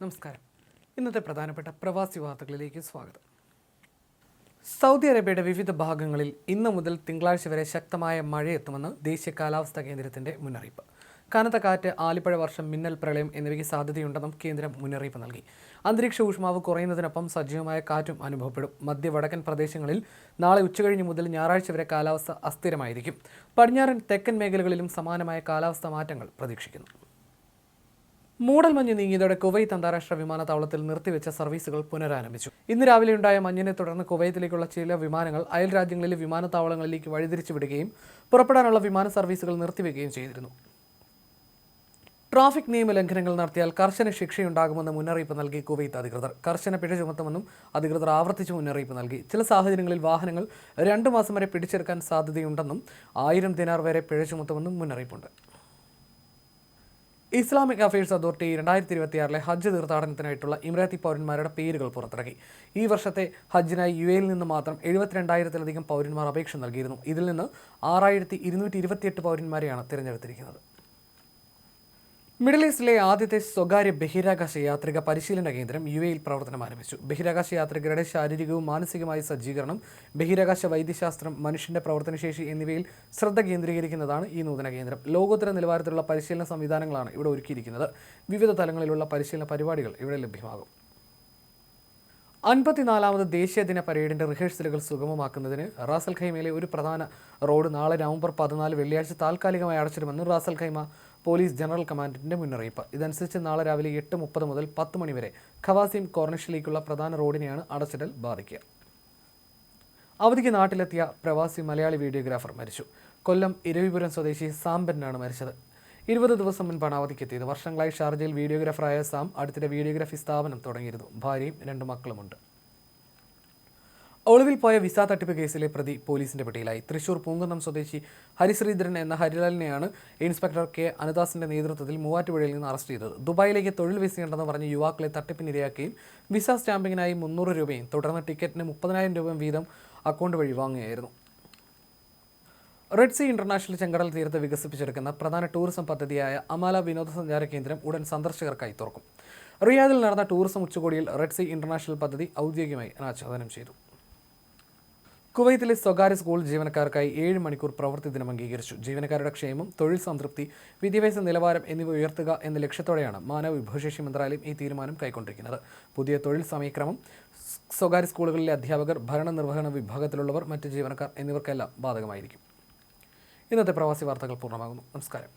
നമസ്കാരം. ഇന്നത്തെ പ്രധാനപ്പെട്ട പ്രവാസി വാർത്തകളിലേക്ക് സ്വാഗതം. സൗദി അറേബ്യയുടെ വിവിധ ഭാഗങ്ങളിൽ ഇന്ന് മുതൽ തിങ്കളാഴ്ച വരെ ശക്തമായ മഴയെത്തുമെന്ന് ദേശീയ കാലാവസ്ഥാ കേന്ദ്രത്തിന്റെ മുന്നറിയിപ്പ്. കനത്ത കാറ്റ്, ആലിപ്പഴ വർഷം, മിന്നൽ പ്രളയം എന്നിവയ്ക്ക് സാധ്യതയുണ്ടെന്നും കേന്ദ്രം മുന്നറിയിപ്പ് നൽകി. അന്തരീക്ഷ ഊഷ്മാവ് കുറയുന്നതിനൊപ്പം സജീവമായ കാറ്റും അനുഭവപ്പെടും. മധ്യ വടക്കൻ പ്രദേശങ്ങളിൽ നാളെ ഉച്ചകഴിഞ്ഞ് മുതൽ ഞായറാഴ്ച വരെ കാലാവസ്ഥ അസ്ഥിരമായിരിക്കും. പടിഞ്ഞാറൻ തെക്കൻ മേഖലകളിലും സമാനമായ കാലാവസ്ഥാ മാറ്റങ്ങൾ പ്രതീക്ഷിക്കുന്നു. മൂടൽമഞ്ഞ് നീങ്ങിയതോടെ കുവൈത്ത് അന്താരാഷ്ട്ര വിമാനത്താവളത്തിൽ നിർത്തിവെച്ച സർവീസുകൾ പുനരാരംഭിച്ചു. ഇന്ന് രാവിലെയുണ്ടായ മഞ്ഞിനെ തുടർന്ന് കുവൈത്തിലേക്കുള്ള ചില വിമാനങ്ങൾ അയൽ രാജ്യങ്ങളിലെ വിമാനത്താവളങ്ങളിലേക്ക് വഴിതിരിച്ചു വിടുകയും പുറപ്പെടാനുള്ള വിമാന സർവീസുകൾ നിർത്തിവെക്കുകയും ചെയ്തിരുന്നു. ട്രാഫിക് നിയമലംഘനങ്ങൾ നടത്തിയാൽ കർശന ശിക്ഷയുണ്ടാകുമെന്ന് മുന്നറിയിപ്പ് നൽകി കുവൈത്ത് അധികൃതർ. കർശന പിഴ ചുമത്തുമെന്നും അധികൃതർ ആവർത്തിച്ച് മുന്നറിയിപ്പ് നൽകി. ചില സാഹചര്യങ്ങളിൽ വാഹനങ്ങൾ 2 മാസം വരെ പിടിച്ചെടുക്കാൻ സാധ്യതയുണ്ടെന്നും 1000 ദിനാർ വരെ പിഴ ചുമത്തുമെന്നും മുന്നറിയിപ്പുണ്ട്. ഇസ്ലാമിക് അഫയേഴ്സ് അതോറിറ്റി 2026 ഹജ്ജ് തീർത്ഥാടനത്തിനായിട്ടുള്ള ഇമിറാത്തി പൗരന്മാരുടെ പേരുകൾ പുറത്തിറക്കി. ഈ വർഷത്തെ ഹജ്ജിനായി UAE നിന്ന് മാത്രം 72,000-ലധികം പൗരന്മാർ അപേക്ഷ നൽകിയിരുന്നു. ഇതിൽ നിന്ന് 6,228 പൗരന്മാരെയാണ് തിരഞ്ഞെടുത്തിരിക്കുന്നത്. മിഡിൽ ഈസ്റ്റിലെ ആദ്യത്തെ സ്വകാര്യ ബഹിരാകാശ യാത്രിക പരിശീലന കേന്ദ്രം UAE പ്രവർത്തനം ആരംഭിച്ചു. ബഹിരാകാശ യാത്രികരുടെ ശാരീരികവും മാനസികമായ സജ്ജീകരണം, ബഹിരാകാശ വൈദ്യശാസ്ത്രം, മനുഷ്യന്റെ പ്രവർത്തനശേഷി എന്നിവയിൽ ശ്രദ്ധ കേന്ദ്രീകരിക്കുന്നതാണ് ഈ നൂതന കേന്ദ്രം. ലോകോത്തര നിലവാരത്തിലുള്ള പരിശീലന സംവിധാനങ്ങളാണ് ഇവിടെ ഒരുക്കിയിരിക്കുന്നത്. വിവിധ തലങ്ങളിലുള്ള പരിശീലന പരിപാടികൾ ഇവിടെ ലഭ്യമാകും. 54ാമത് ദേശീയ ദിന പരേഡിന്റെ റിഹേഴ്സലുകൾ സുഗമമാക്കുന്നതിന് റാസൽ ഖൈമയിലെ ഒരു പ്രധാന റോഡ് നാളെ നവംബർ 14 വെള്ളിയാഴ്ച താൽക്കാലികമായി അടച്ചിടുമെന്ന് റാസൽ ഖൈമ പോലീസ് ജനറൽ കമാൻഡന്റിന്റെ മുന്നറിയിപ്പ്. ഇതനുസരിച്ച് നാളെ രാവിലെ 8:30 മുതൽ 10 മണി വരെ ഖവാസിം കോർണിഷിലേക്കുള്ള പ്രധാന റോഡിനെയാണ് അടച്ചിടൽ ബാധിക്കുക. അവധിക്ക് നാട്ടിലെത്തിയ പ്രവാസി മലയാളി വീഡിയോഗ്രാഫർ മരിച്ചു. കൊല്ലം ഇരവിപുരം സ്വദേശി സാംബനാണ് മരിച്ചത്. 20 ദിവസം മുൻപാണ് അവധിക്കെത്തിയത്. വർഷങ്ങളായി ഷാർജയിൽ വീഡിയോഗ്രാഫറായ സാം അടുത്തിടെ വീഡിയോഗ്രാഫി സ്ഥാപനം തുടങ്ങിയിരുന്നു. ഭാര്യയും 2 മക്കളുമുണ്ട്. ഒളിവിൽ പോയ വിസ തട്ടിപ്പ് കേസിലെ പ്രതി പോലീസിന്റെ പിടിയിലായി. തൃശൂർ പൂങ്കുന്നം സ്വദേശി ഹരിശ്രീധരൻ എന്ന ഹരിലാലിനെയാണ് ഇൻസ്പെക്ടർ K അനുദാസിന്റെ നേതൃത്വത്തിൽ മൂവാറ്റുപുഴയിൽ നിന്ന് അറസ്റ്റ് ചെയ്തത്. ദുബായിലേക്ക് തൊഴിൽ വിസയുണ്ടെന്ന് പറഞ്ഞ് യുവാക്കളെ തട്ടിപ്പിനിരയാക്കുകയും വിസ സ്റ്റാമ്പിങ്ങിനായി 300 രൂപയും തുടർന്ന് ടിക്കറ്റിന് 30,000 രൂപ വീതം അക്കൗണ്ട് വഴി വാങ്ങുകയായിരുന്നു. റെഡ് സീ ഇന്റർനാഷണൽ ചെങ്കടൽ തീരത്ത് വികസിപ്പിച്ചെടുക്കുന്ന പ്രധാന ടൂറിസം പദ്ധതിയായ അമാല വിനോദസഞ്ചാര കേന്ദ്രം ഉടൻ സന്ദർശകർക്കായി തുറക്കും. റിയാദിൽ നടന്ന ടൂറിസം ഉച്ചകോടിയിൽ റെഡ് സീ ഇന്റർനാഷണൽ പദ്ധതി ഔദ്യോഗികമായി അനാച്ഛാദനം ചെയ്തു. കുവൈത്തിലെ സ്വകാര്യ സ്കൂൾ ജീവനക്കാർക്കായി 7 മണിക്കൂർ പ്രവൃത്തി ദിനം അംഗീകരിച്ചു. ജീവനക്കാരുടെ ക്ഷേമം, തൊഴിൽ സംതൃപ്തി, വിദ്യാഭ്യാസ നിലവാരം എന്നിവ ഉയർത്തുക എന്ന ലക്ഷ്യത്തോടെയാണ് മാനവ വിഭവശേഷി മന്ത്രാലയം ഈ തീരുമാനം കൈക്കൊണ്ടിരിക്കുന്നത്. പുതിയ തൊഴിൽ സമയക്രമം സ്വകാര്യ സ്കൂളുകളിലെ അധ്യാപകർ, ഭരണനിർവഹണ വിഭാഗത്തിലുള്ളവർ, മറ്റ് ജീവനക്കാർ എന്നിവർക്കെല്ലാം ബാധകമായിരിക്കും. ഇന്നത്തെ പ്രവാസി വാർത്തകൾ പൂർണ്ണമാകുന്നു. നമസ്കാരം.